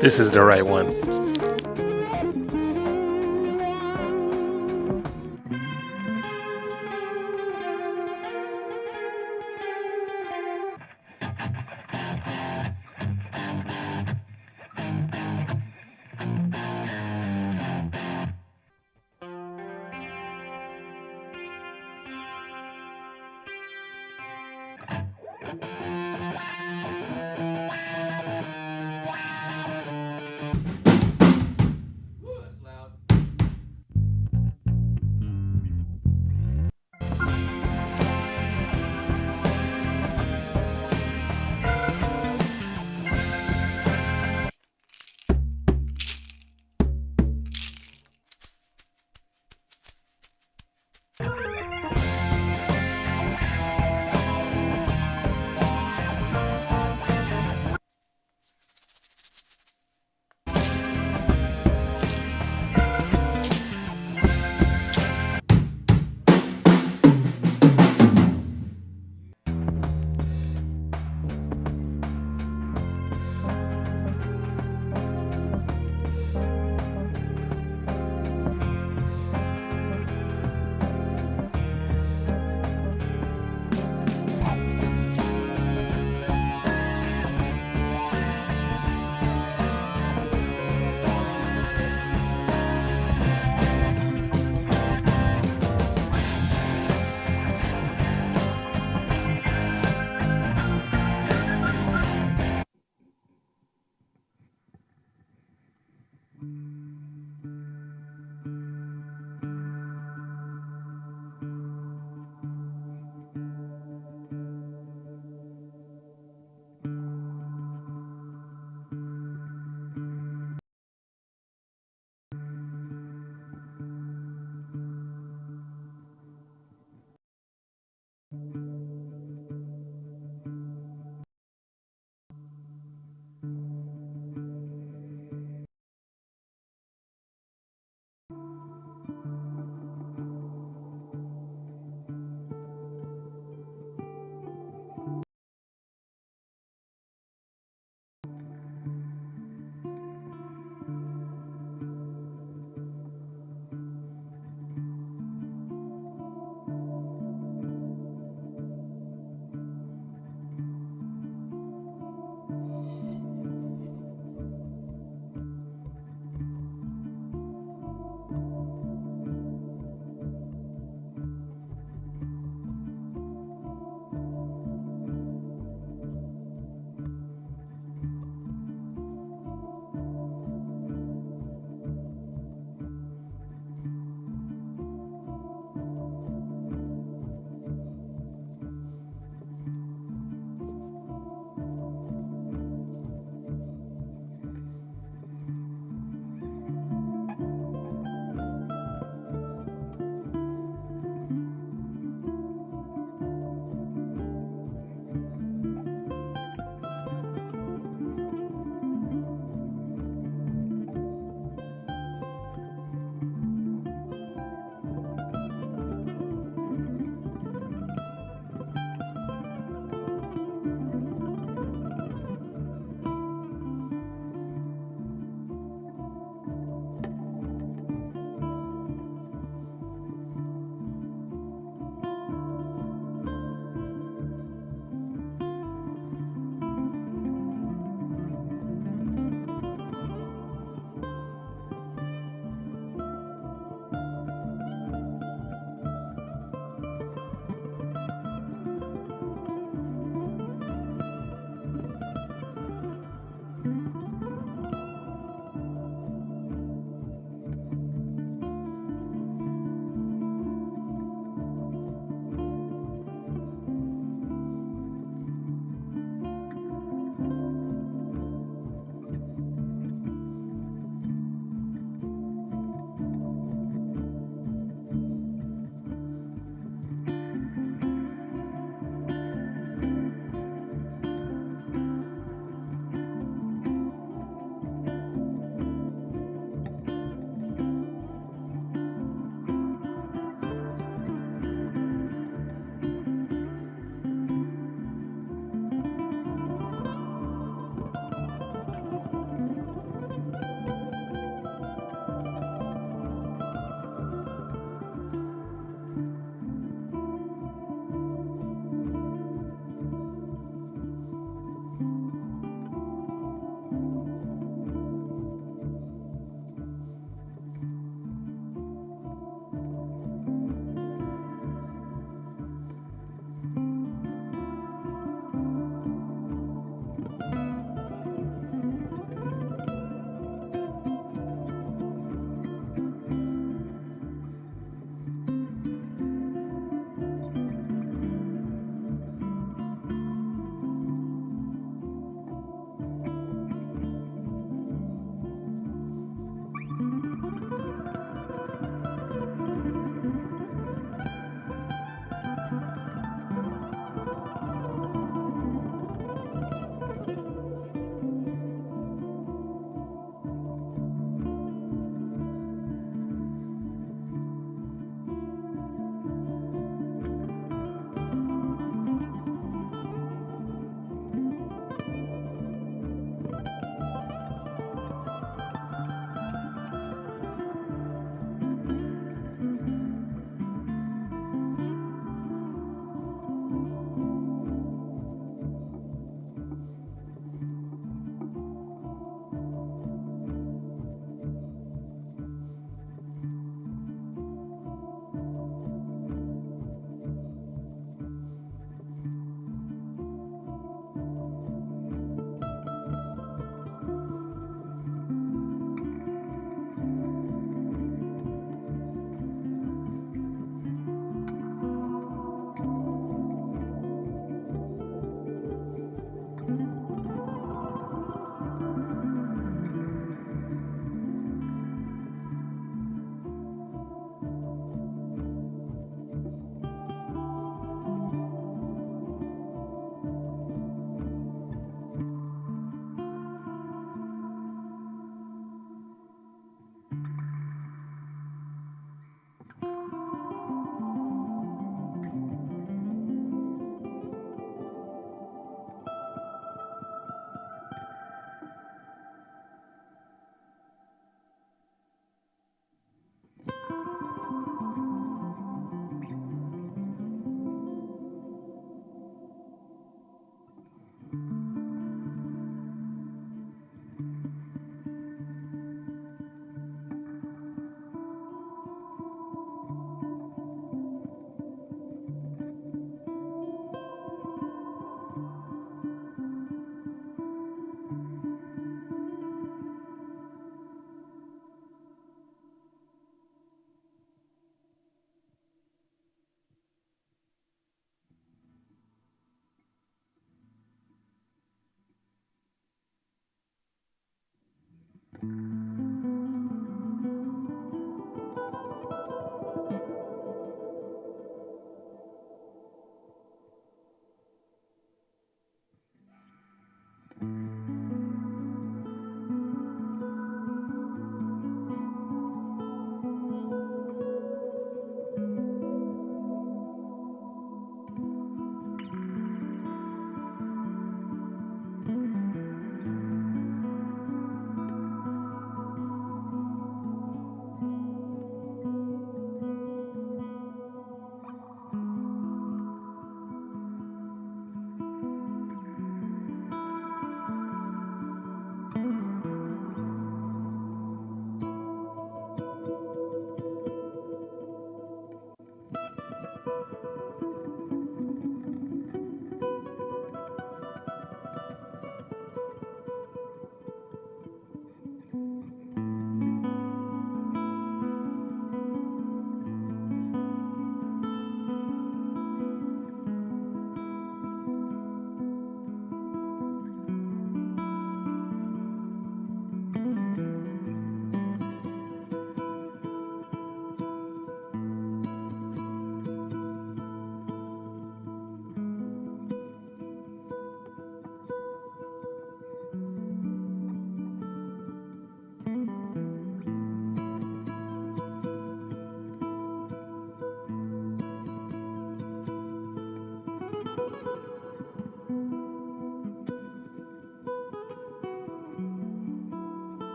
This is the right one.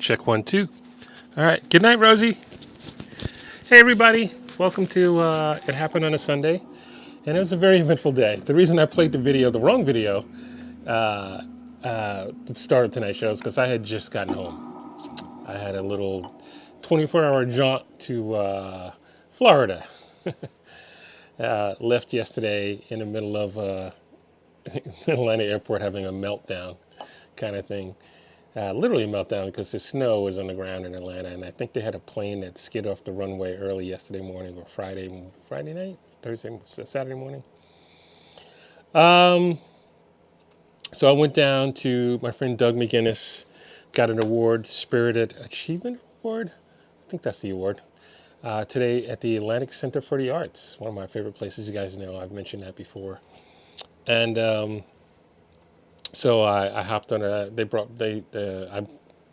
Check 1, 2. All right. Good night, Rosie. Hey, everybody. Welcome to It Happened on a Sunday. And it was a very eventful day. The reason I played the wrong video, to start tonight's show is because I had just gotten home. I had a little 24-hour jaunt to Florida. Left yesterday in the middle of Atlanta airport having a meltdown kind of thing. Literally a meltdown because the snow was on the ground in Atlanta, and I think they had a plane that skid off the runway early yesterday morning or Friday night, Saturday morning. Um, so I went down to my friend Doug McGinnis, got an award, Spirited Achievement Award. I think that's the award. Today at the Atlantic Center for the Arts, one of my favorite places. You guys know I've mentioned that before. And so I hopped on a. They brought I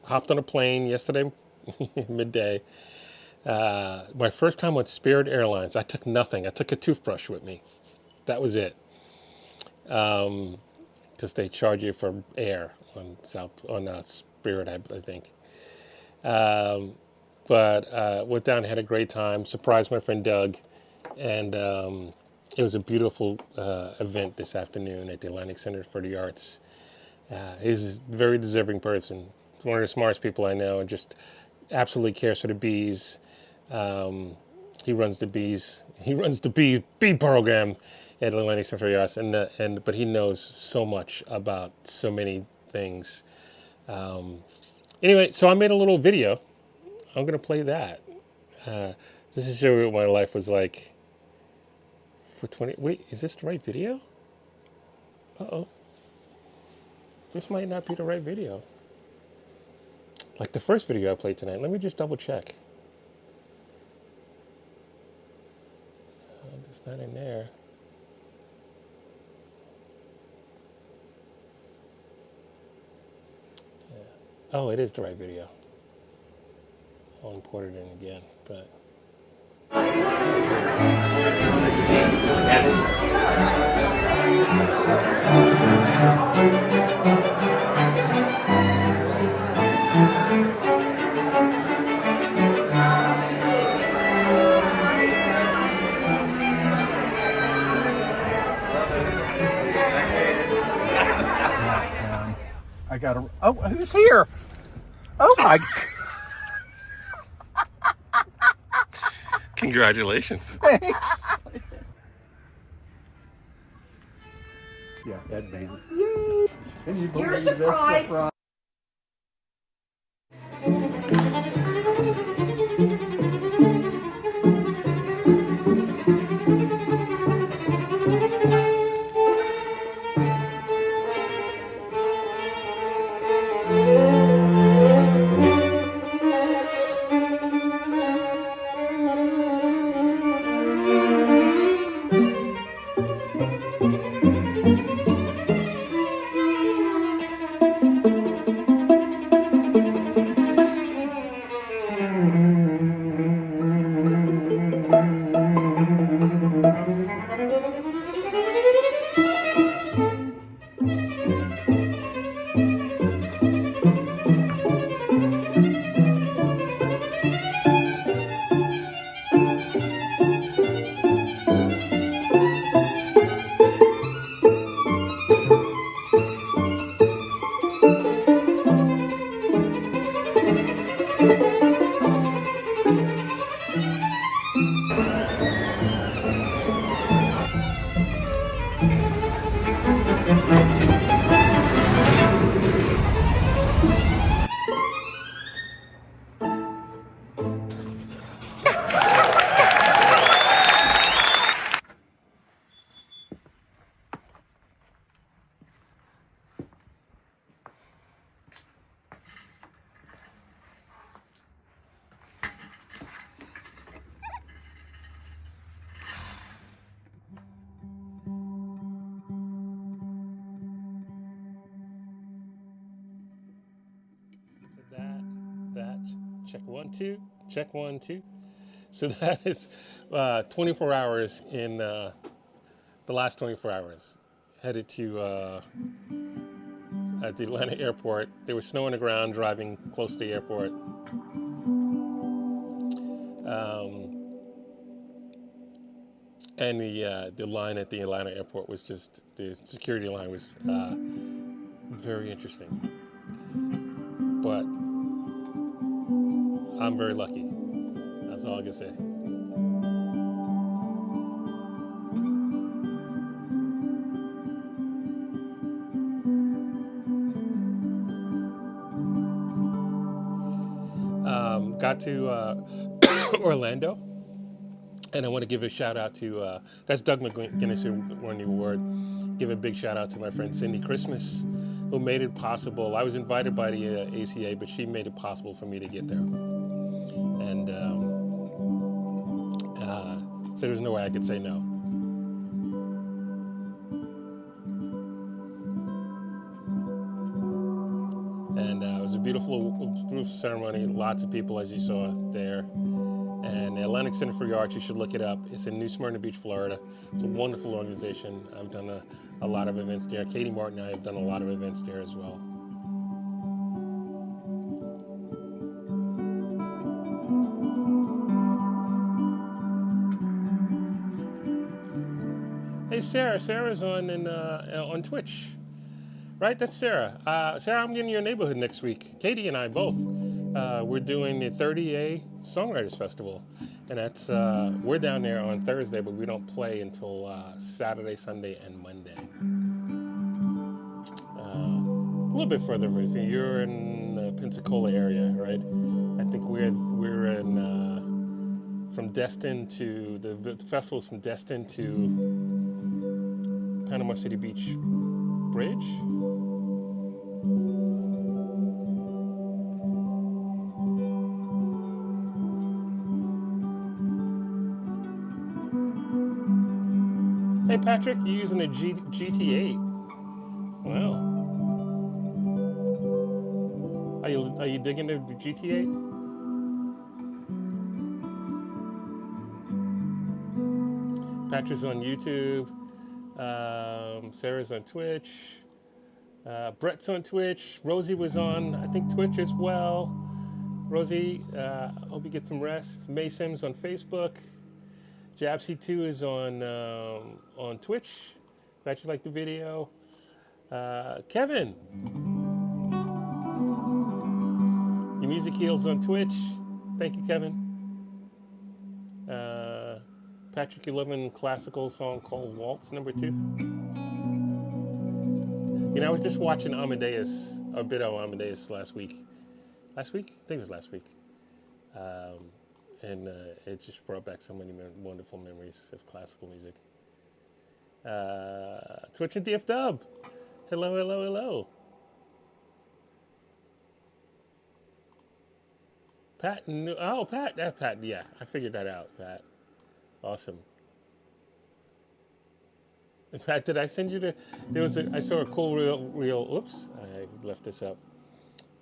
hopped on a plane yesterday midday. My first time with Spirit Airlines. I took nothing. I took a toothbrush with me. That was it. Because they charge you for air on Spirit, I think. But went down, had a great time. Surprised my friend Doug, and it was a beautiful event this afternoon at the Atlantic Center for the Arts. He's a very deserving person. He's one of the smartest people I know, and just absolutely cares for the bees. He runs the bees. He runs the bee program at Atlantic Center for the Arts, but he knows so much about so many things. Anyway, so I made a little video. I'm gonna play that. This is show you what my life was like for 20. Wait, is this the right video? Uh-oh. This might not be the right video. Like the first video I played tonight. Let me just double check. It's not in there. Yeah. Oh, it is the right video. I'll import it in again, but. I got a. Oh, who's here? Oh my! Congratulations. Thanks. Yeah, Ed Man. Yay! Can you believe You're this surprised. surprise? That, check 1, 2, check 1, 2. So that is 24 hours in the last 24 hours. Headed to at the Atlanta airport. There was snow on the ground driving close to the airport. And the line at the Atlanta airport was just, the security line was very interesting. But I'm very lucky. That's all I can say. Got to Orlando, and I want to give a shout out to that's Doug McGinnis who won the award, give a big shout out to my friend Cindy Christmas, who made it possible. I was invited by the ACA, but she made it possible for me to get there. And so there's no way I could say no. And it was a beautiful ceremony. Lots of people, as you saw there. And the Atlantic Center for the Arts, you should look it up. It's in New Smyrna Beach, Florida. It's a wonderful organization. I've done a lot of events there. Katie Martin and I have done a lot of events there as well. Hey, Sarah. Sarah's on Twitch. Right, that's Sarah. Sarah, I'm getting your neighborhood next week. Katie and I both. We're doing the 30A Songwriters Festival, and that's we're down there on Thursday, but we don't play until Saturday, Sunday, and Monday. A little bit further if you're in the Pensacola area, right? I think we're in from Destin to the festival's from Destin to Panama City Beach Bridge. Hey Patrick, you're using a GT8. Wow. Are you digging the GT8? Patrick's on YouTube. Sarah's on Twitch. Brett's on Twitch. Rosie was on, I think, Twitch as well. Rosie, hope you get some rest. May Sims on Facebook. Jabsy2 is on Twitch. Glad you liked the video. Kevin, your music heals on Twitch. Thank you, Kevin. Patrick, you live in a classical song called Waltz #2. You know, I was just watching Amadeus, a bit of Amadeus last week. Last week? I think it was last week. And it just brought back so many wonderful memories of classical music. Twitch and DF Dub. Hello, hello, hello. Pat, oh, Pat, Pat, yeah, I figured that out, Pat. Awesome. In fact, did I send you I saw a cool reel, oops, I left this up.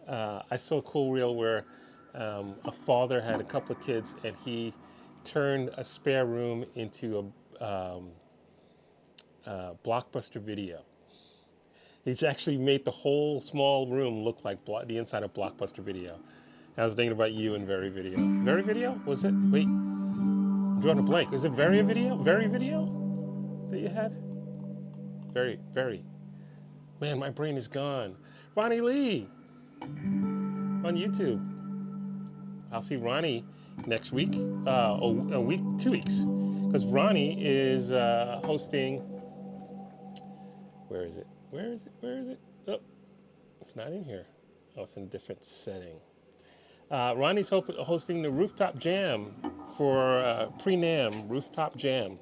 I saw a cool reel where a father had a couple of kids and he turned a spare room into a Blockbuster Video. He actually made the whole small room look like the inside of Blockbuster Video. I was thinking about you and Very Video. Very Video? Was it? Wait, I'm drawing a blank. Is it Very Video? Very Video that you had? Very. Man, my brain is gone. Ronnie Lee on YouTube. I'll see Ronnie next week, a week, 2 weeks, because Ronnie is hosting. Where is it? Oh, it's not in here. Oh, it's in a different setting. Ronnie's hosting the Rooftop Jam for pre-NAMM Rooftop Jam,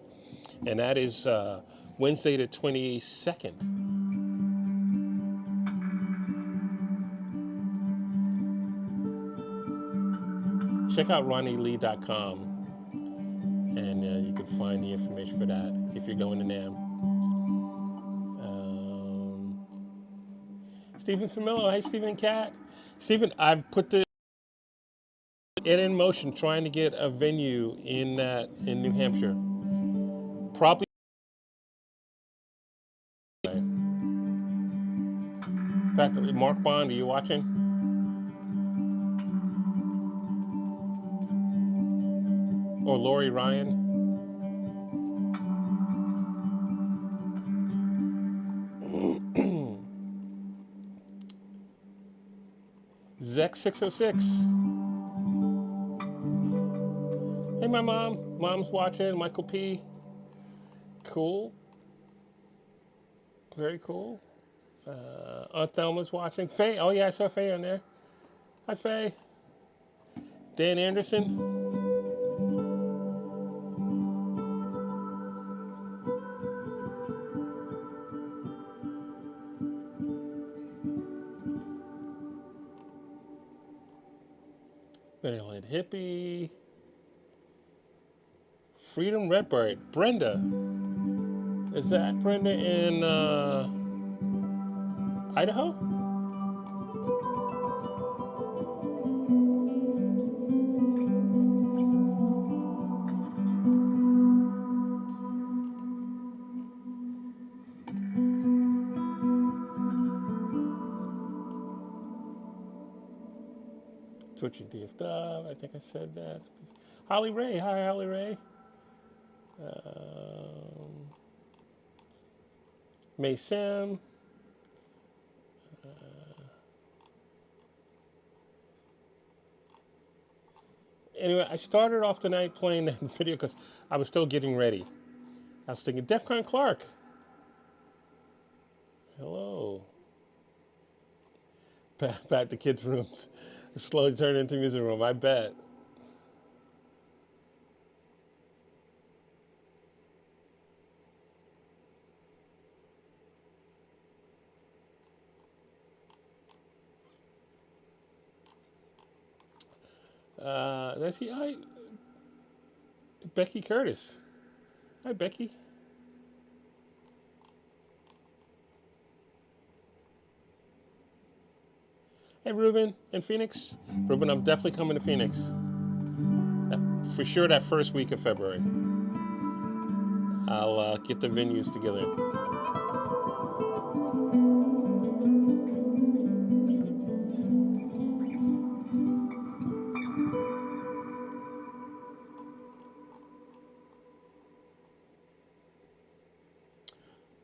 and that is Wednesday the 22nd. Check out RonnieLee.com, and you can find the information for that if you're going to NAMM. Stephen Famillo, hey Stephen Cat. Stephen, I've put it in motion trying to get a venue in New Hampshire. Probably. In fact, Mark Bond, are you watching? Or Lori Ryan? Zek606. Hey, my mom. Mom's watching. Michael P. Cool. Very cool. Aunt Thelma's watching. Faye. Oh, yeah, I saw Faye on there. Hi, Faye. Dan Anderson. Maryland Hippie. Freedom Redbird. Brenda. Is that Brenda in Idaho? Twitching DF Dub. I think I said that. Holly Ray. Hi, Holly Ray. May Sim. Anyway, I started off the night playing that video because I was still getting ready. I was thinking, Defcon Clark. Hello. Back to kids' rooms. Slowly turned into music room, I bet. Let's see. Hi, Becky Curtis. Hi, Becky. Hey, Ruben in Phoenix. Ruben, I'm definitely coming to Phoenix. For sure, that first week of February. I'll get the venues together.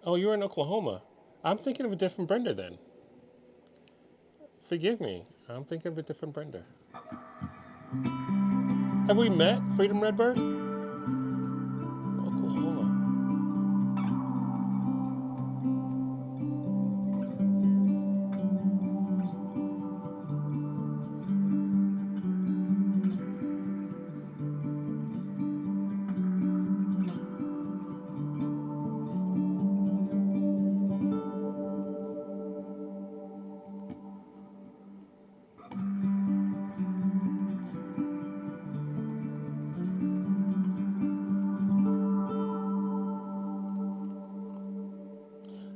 Oh, you're in Oklahoma. I'm thinking of a different Brenda then. Forgive me. I'm thinking of a different Brenda. Have we met, Freedom Redbird? Oklahoma.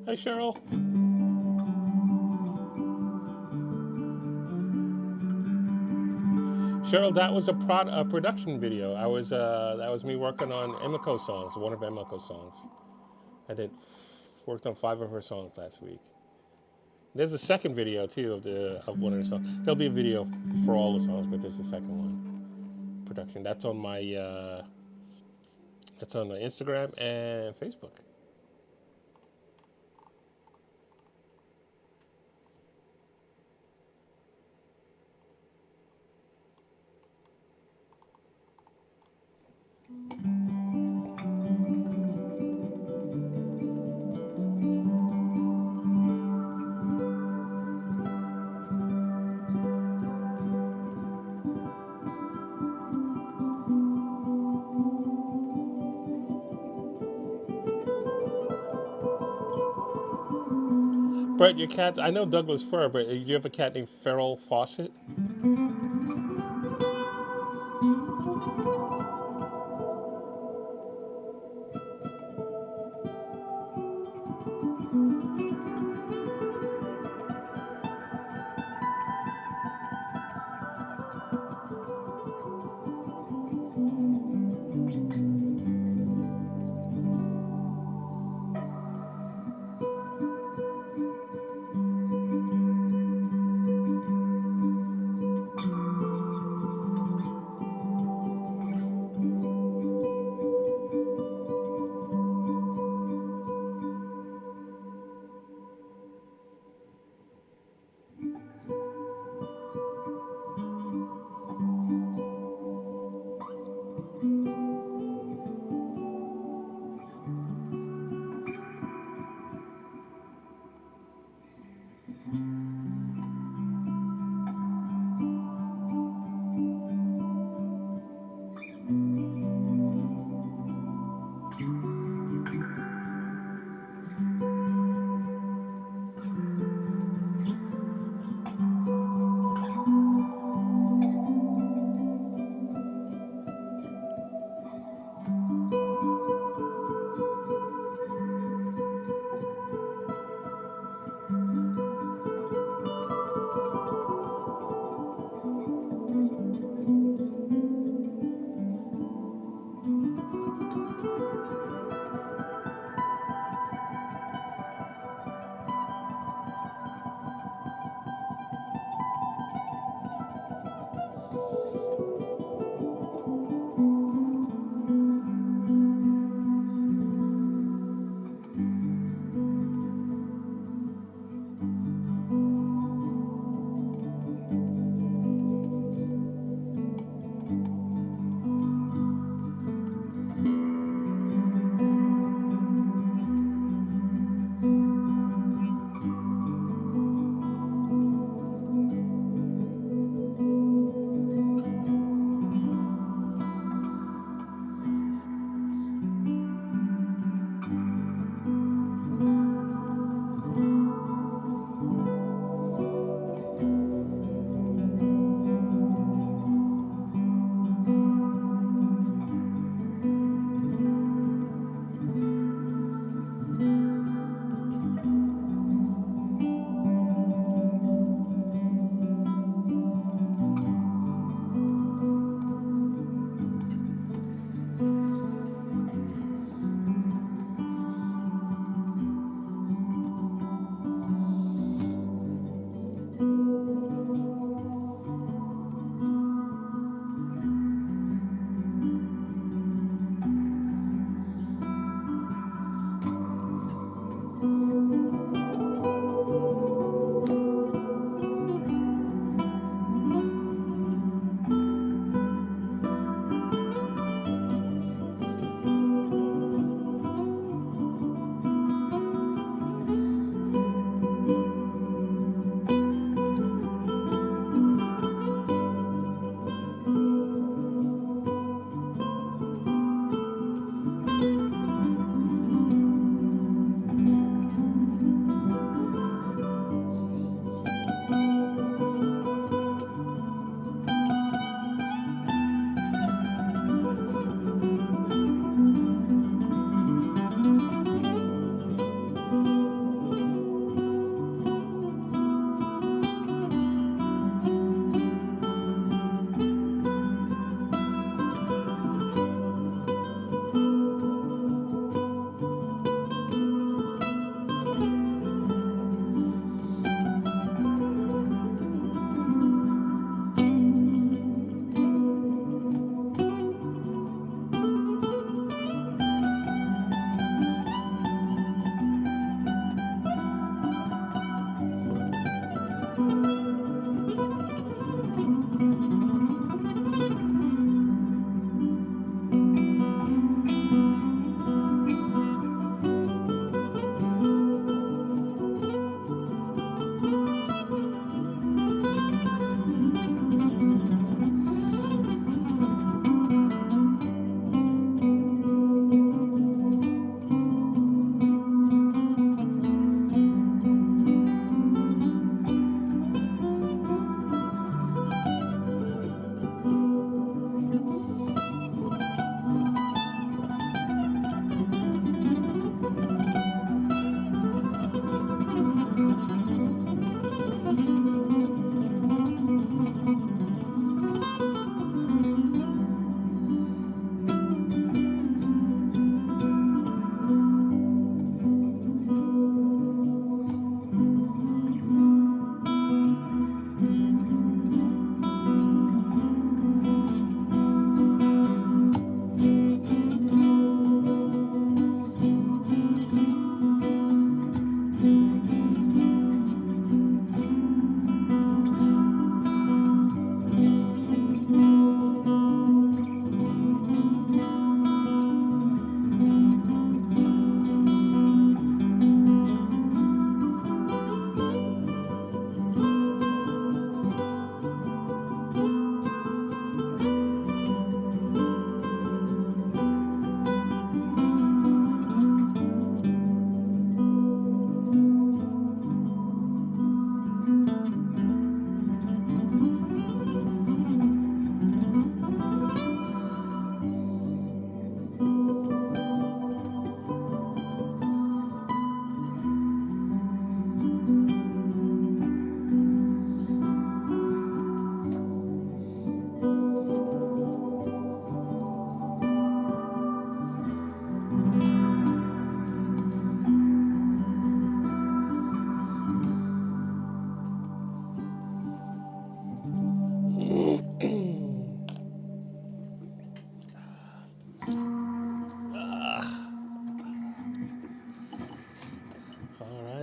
Hi, Cheryl. Cheryl, that was a production video. That was me working on Emiko songs, one of Emiko's songs. I worked on 5 of her songs last week. There's a second video too of one of the songs. There'll be a video for all the songs, but there's a second one. Production. That's on my that's on the Instagram and Facebook. Brett, your cat, I know Douglas Fir, but do you have a cat named Farrell Fawcett?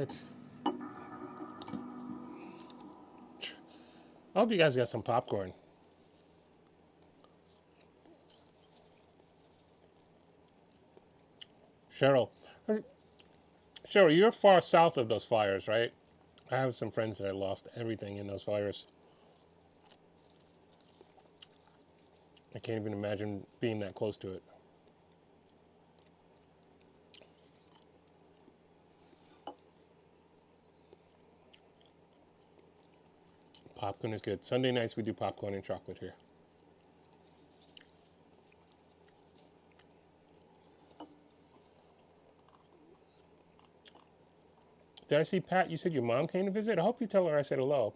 right. I hope you guys got some popcorn. Cheryl, Cheryl, you're far south of those fires, right? I have some friends that lost everything in those fires. I can't even imagine being that close to it. Popcorn is good. Sunday nights we do popcorn and chocolate here. Did I see Pat? You said your mom came to visit? I hope you tell her I said hello.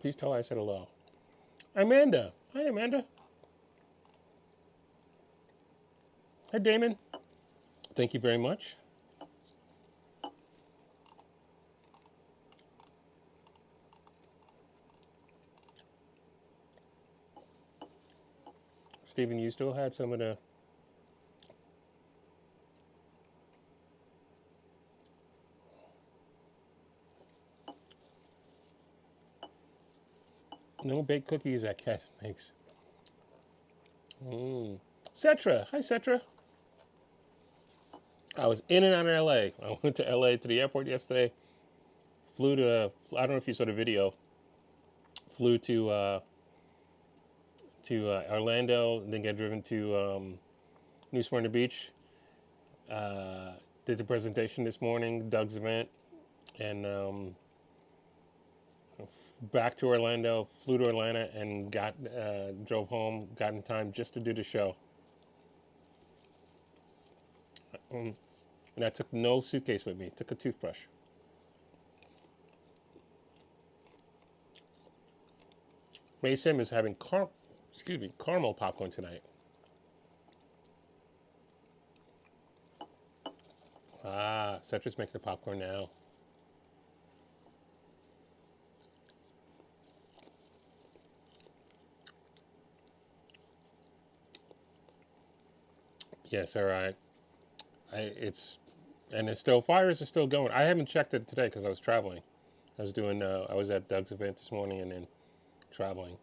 Please tell her I said hello. Amanda. Hi, Amanda. Hi, Damon. Thank you very much. Stephen, you still had some of the... No baked cookies that Cass makes. Cetra. Hi, Cetra. I was in and out of LA. I went to LA to the airport yesterday. Flew to, I don't know if you saw the video. Flew to Orlando, then got driven to New Smyrna Beach. Did the presentation this morning, Doug's event, and back to Orlando. Flew to Atlanta and drove home. Got in time just to do the show. And I took no suitcase with me. Took a toothbrush. May Sim is having caramel popcorn tonight. Ah, Cetra's making the popcorn now. Yes, all right. It's still fires are still going. I haven't checked it today because I was traveling. I was at Doug's event this morning and then traveling.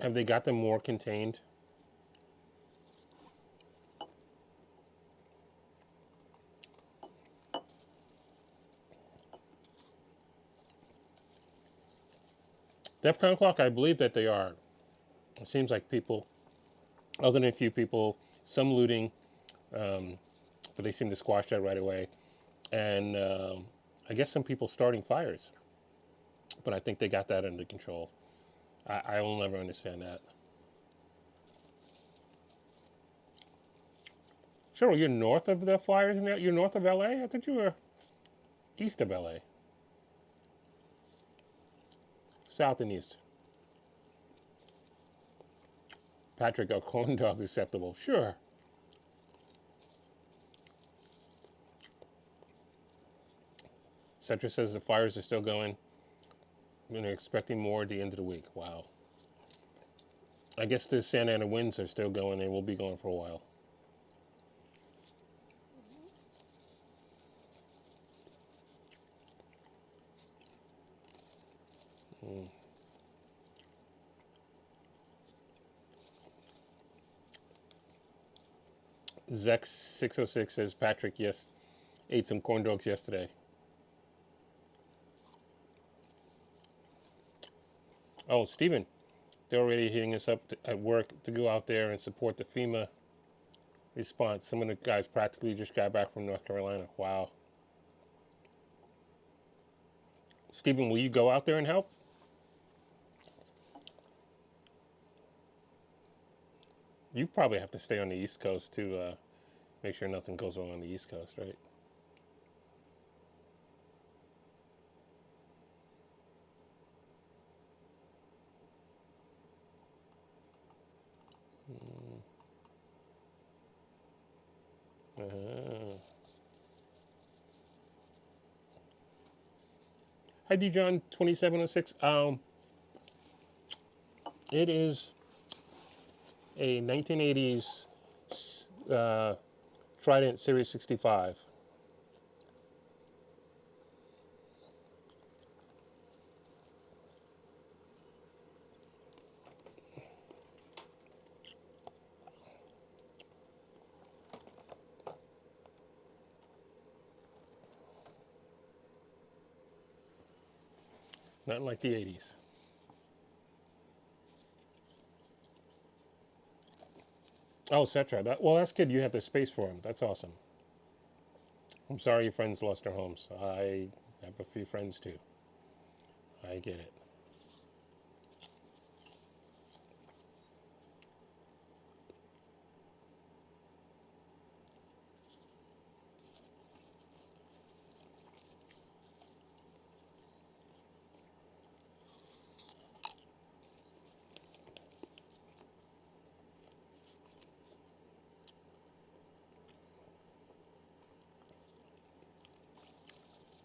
Have they got them more contained? DEFCON clock, I believe that they are. It seems like people, other than a few people, some looting, but they seem to squash that right away. And I guess some people starting fires, but I think they got that under control. I will never understand that. Cheryl, you're north of the fires now? You're north of LA? I thought you were east of LA. South and east. Patrick, are corn dogs acceptable? Sure. Cetra says the fires are still going. They're expecting more at the end of the week. Wow. I guess the Santa Ana winds are still going and will be going for a while. Zex606 says, Patrick, yes, ate some corn dogs yesterday. Oh, Stephen, they're already hitting us up at work to go out there and support the FEMA response. Some of the guys practically just got back from North Carolina. Wow. Stephen, will you go out there and help? You probably have to stay on the East Coast to make sure nothing goes wrong on the East Coast, right? Uh, Hi, D. John 2706. It is a 1980s Trident Series 65. Not like the 80s. Oh, Cetra. Well, that's good. You have the space for them. That's awesome. I'm sorry your friends lost their homes. I have a few friends too. I get it.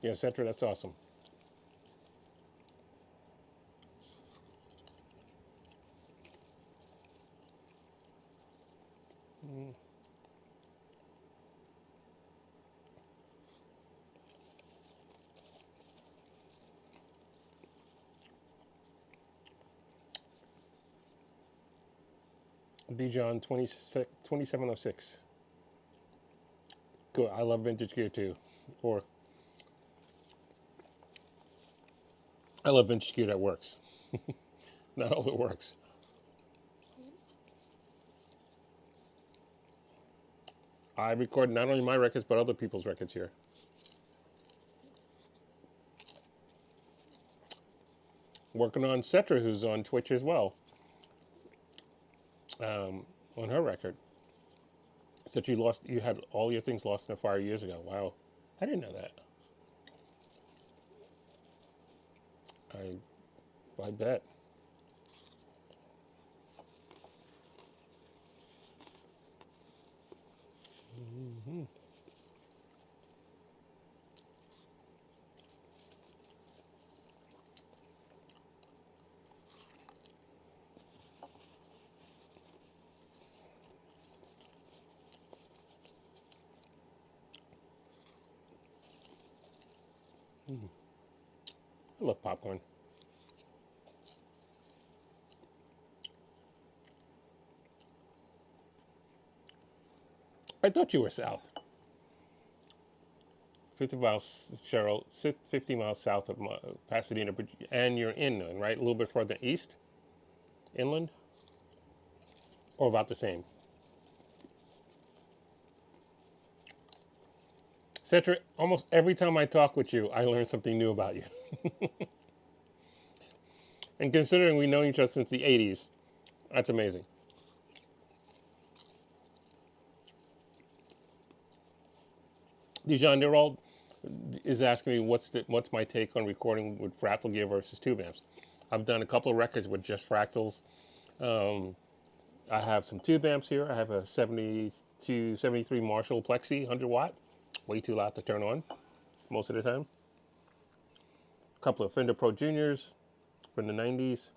Yeah, Cetra, that's awesome. Dijon 2706. Cool. I love vintage gear too. Or I love vintage gear that works. Not all of it works. I record not only my records but other people's records here. Working on Cetra, who's on Twitch as well, on her record. Said you had all your things lost in a fire years ago. Wow, I didn't know that. I, I bet. I love popcorn. I thought you were south. 50 miles, Cheryl, 50 miles south of Pasadena, and you're inland, right? A little bit further east, inland, or about the same. Cedric, almost every time I talk with you, I learn something new about you. And considering we've known each other since the 80s, that's amazing. Dijon, they're all is asking me what's my take on recording with fractal gear versus tube amps. I've done a couple of records with just fractals. I have some tube amps here. I have a 72, 73 Marshall Plexi 100 watt, way too loud to turn on most of the time. A couple of Fender Pro Juniors from the 90s.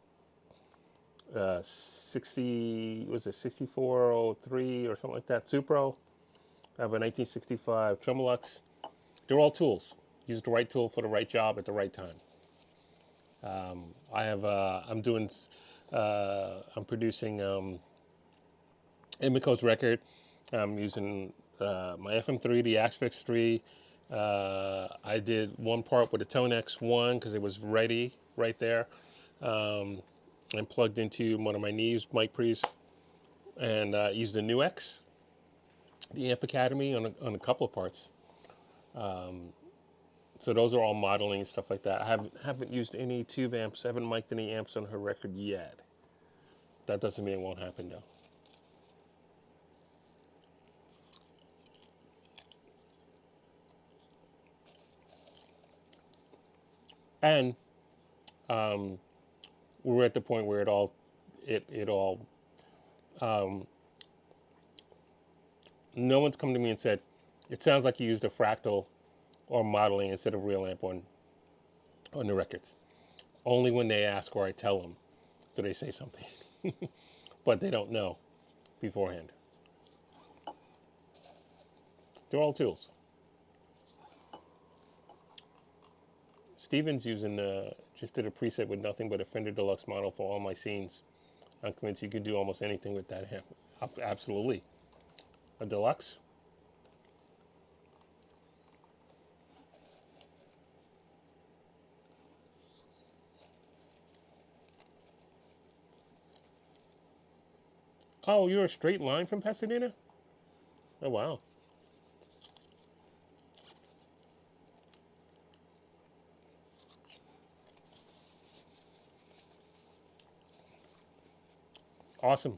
60 was it 6403 or something like that. Supro. I have a 1965 Tremolux. They're all tools. Use the right tool for the right job at the right time. I have. I'm producing Emiko's record. I'm using my FM3, the Axfix 3. I did one part with a Tone X1 because it was ready right there, and plugged into one of my Neves mic pre's, and used the New X, the Amp Academy on a couple of parts. So those are all modeling and stuff like that. I haven't used any tube amps. I haven't mic'd any amps on her record yet. That doesn't mean it won't happen though. And we're at the point where it all no one's come to me and said, it sounds like you used a fractal or modeling instead of real amp on the records. Only when they ask or I tell them do they say something. But they don't know beforehand. They're all tools. Steven's using just did a preset with nothing but a Fender Deluxe model for all my scenes. I'm convinced you could do almost anything with that amp. Absolutely. A Deluxe? Oh, you're a straight line from Pasadena? Oh, wow. Awesome.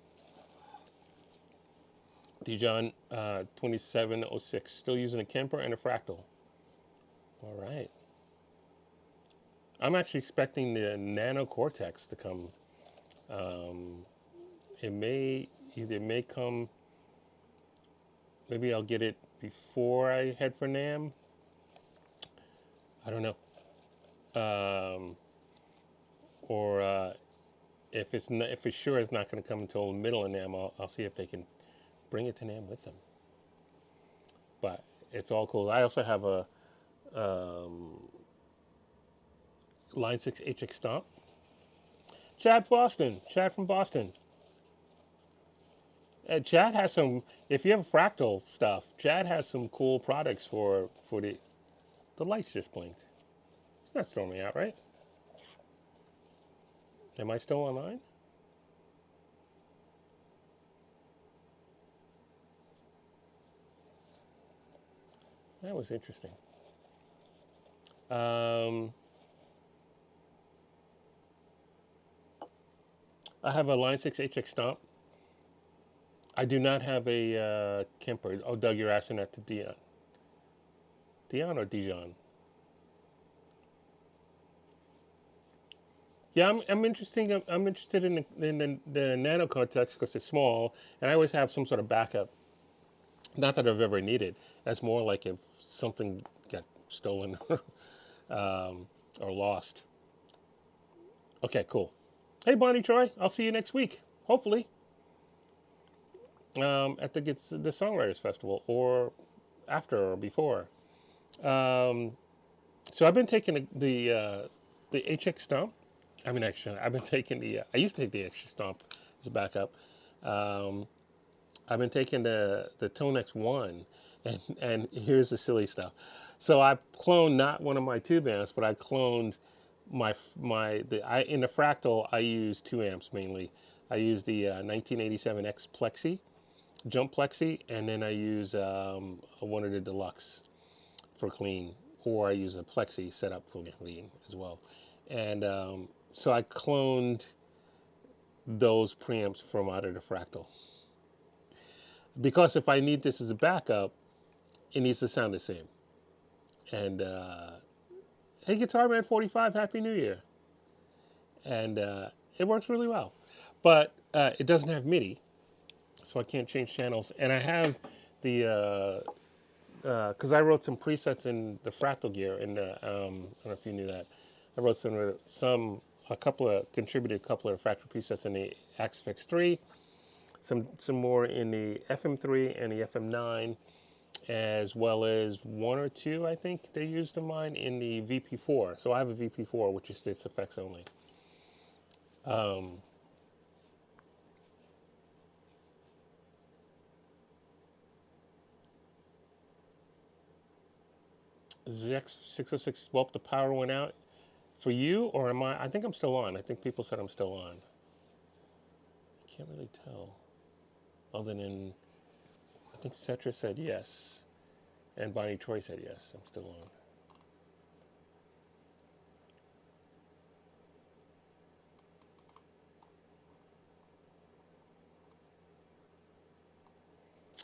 Dijon 2706. Still using a Kemper and a Fractal. All right. I'm actually expecting the Nano Cortex to come. It may either may come. Maybe I'll get it before I head for Nam. I don't know. Or if it's sure it's not going to come until the middle of Nam, I'll see if they can bring it to Nam with them. But it's all cool. I also have a Line 6 HX Stomp. Chad from Boston. Chad has some. If you have fractal stuff, Chad has some cool products for the lights just blinked. It's not storming out, right? Am I still online? That was interesting. Um, I have a Line 6 HX Stomp. I do not have a Kemper. Oh, Doug, you're asking that to Dion. Dion or Dijon? Yeah, I'm interesting. I'm interested in the nano cortex because it's small, and I always have some sort of backup. Not that I've ever needed. That's more like if something got stolen or lost. Okay, cool. Hey, Bonnie Troy, I'll see you next week. Hopefully, at the Songwriters Festival or after or before. So I've been taking the HX Stomp. I mean, actually, I've been taking the. I used to take the HX Stomp as a backup. I've been taking the Tonex One, and here's the silly stuff. So I cloned not one of my tube amps, but I cloned in the Fractal. I use 2 amps mainly. I use the 1987X Plexi, Jump Plexi, and then I use one of the Deluxe for clean, or I use a Plexi setup for clean as well. And so I cloned those preamps from out of the Fractal because if I need this as a backup, it needs to sound the same. And hey, Guitar Man 45, Happy New Year! And it works really well, but it doesn't have MIDI, so I can't change channels. And I have the because I wrote some presets in the Fractal gear. In the I don't know if you knew that. I wrote contributed a couple of Fractal presets in the Axfix 3, some more in the FM3 and the FM9, as well as one or two, I think they used of mine in the VP4. So I have a VP4, which is its effects only. ZX606, well, the power went out for you, or am I? I think I'm still on. I think people said I'm still on. I can't really tell. Other than, I think Cetra said yes, and Bonnie Troy said yes. I'm still on.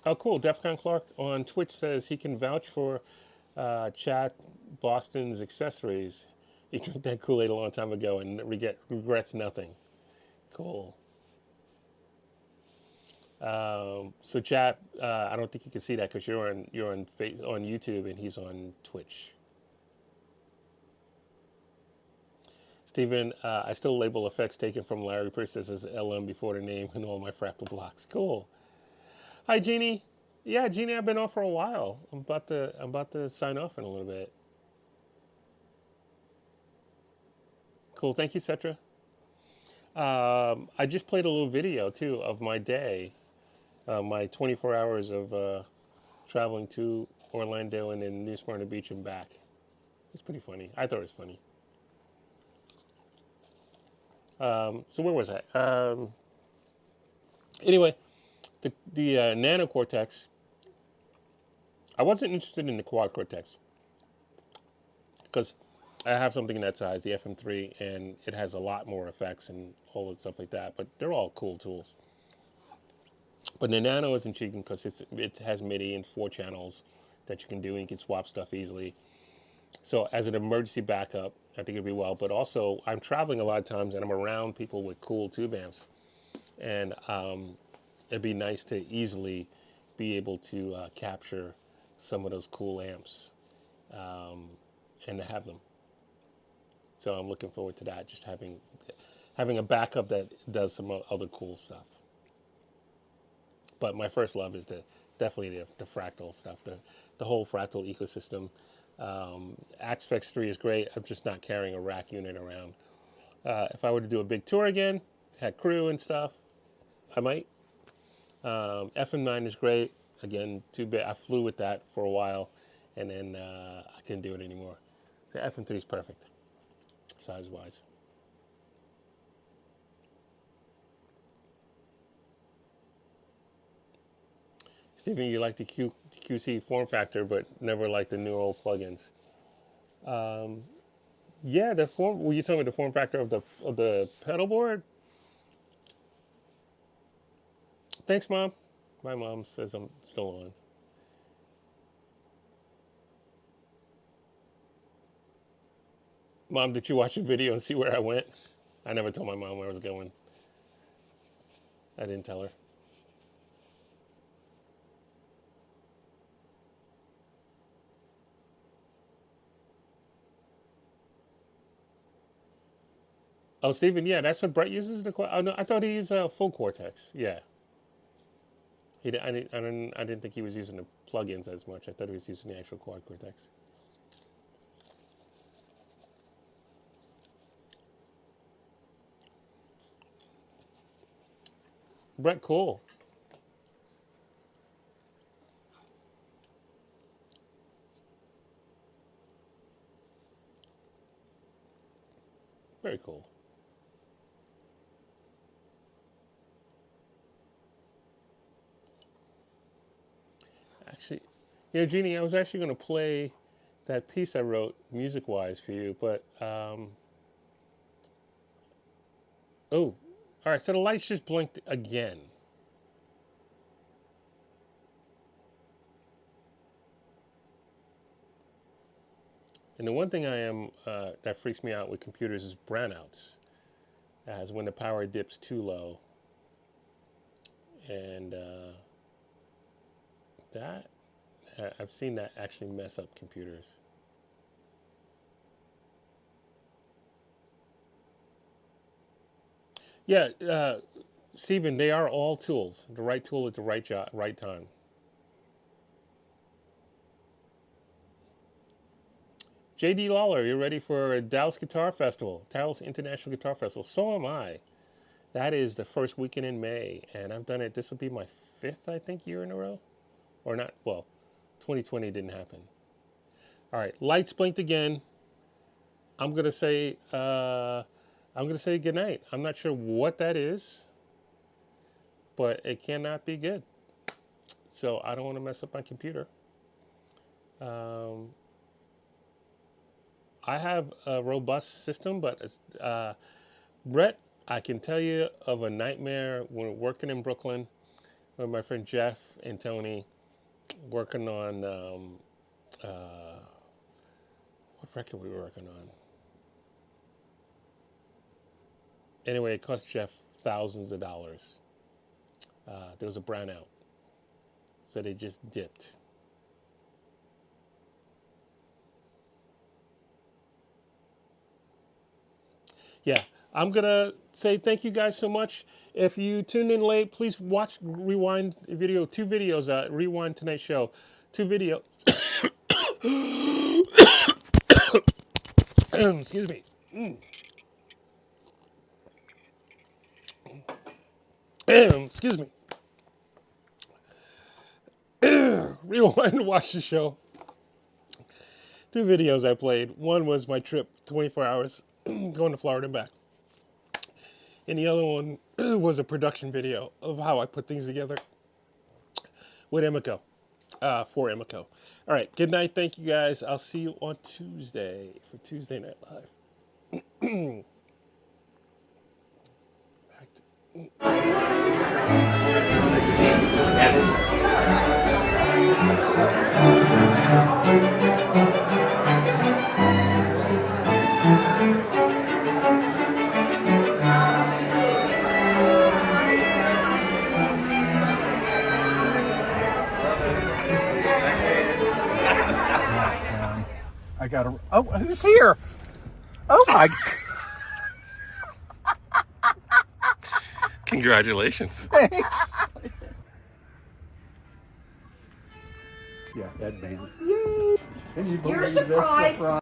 Oh, cool. Defcon Clark on Twitch says he can vouch for Chat Boston's accessories. He drank that Kool-Aid a long time ago and regrets nothing. Cool. So Chat, I don't think you can see that because you're on YouTube and he's on Twitch. Stephen, I still label effects taken from Larry Princess as LM before the name and all my fractal blocks. Cool. Hi, Jeannie. Yeah, Jeannie, I've been off for a while. I'm about to sign off in a little bit. Cool. Thank you, Cetra. I just played a little video too of my day, my 24 hours of traveling to Orlando and then New Smyrna Beach and back. It's pretty funny. I thought it was funny. So where was I? Anyway, The Nano Cortex, I wasn't interested in the Quad Cortex because I have something that size, the FM3, and it has a lot more effects and all that stuff like that. But they're all cool tools. But the Nano is intriguing because it has MIDI and 4 channels that you can do, and you can swap stuff easily. So as an emergency backup, I think it'd be well. But also, I'm traveling a lot of times, and I'm around people with cool tube amps, and it'd be nice to easily be able to capture some of those cool amps and to have them. So I'm looking forward to that. Just having a backup that does some other cool stuff. But my first love is definitely the fractal stuff, the whole fractal ecosystem. Axfex 3 is great. I'm just not carrying a rack unit around. If I were to do a big tour again, had crew and stuff, I might. FM9 is great. Again, too big. I flew with that for a while, and then I couldn't do it anymore. The FM3 is perfect, size-wise. Stephen, you like the QC form factor, but never like the neural plugins. Yeah, the form. Were you talking about the form factor of the pedal board? Thanks, Mom. My mom says I'm still on. Mom, did you watch the video and see where I went? I never told my mom where I was going. I didn't tell her. Oh, Stephen, yeah, that's what Brett uses. Oh no, I thought he used full Cortex. Yeah, I didn't think he was using the plugins as much. I thought he was using the actual quad Cortex. Brett, cool. Very cool. Actually, Jeannie, I was actually going to play that piece I wrote music-wise for you, but oh, all right. So the lights just blinked again. And the one thing I am that freaks me out with computers is brownouts, as when the power dips too low, and that I've seen that actually mess up computers. Yeah, Stephen, they are all tools. The right tool at the right job, right time. JD Lawler, you're ready for Dallas Guitar Festival, Dallas International Guitar Festival. So am I. That is the first weekend in May, and I've done it. This will be my 5th, I think, year in a row, or not. Well, 2020 didn't happen. All right, lights blinked again. I'm gonna say good night. I'm not sure what that is, but it cannot be good. So I don't want to mess up my computer. Um, I have a robust system, but Brett, I can tell you of a nightmare when working in Brooklyn with my friend Jeff and Tony, working on what record we were working on. Anyway, it cost Jeff thousands of dollars. There was a brownout, so they just dipped. Yeah, I'm gonna say thank you guys so much. If you tuned in late, please watch rewind video. 2 videos. Rewind tonight's show. 2 video. Excuse me. Excuse me. Rewind and watch the show. 2 videos I played. One was my trip, 24 hours, going to Florida and back. And the other one was a production video of how I put things together. with Emiko, for Emiko. All right, good night. Thank you guys. I'll see you on Tuesday for Tuesday Night Live. Back to- I got a. Oh, who's here? Oh my. Congratulations. Yeah, headband. Yay! Can you believe You're this surprised. surprise?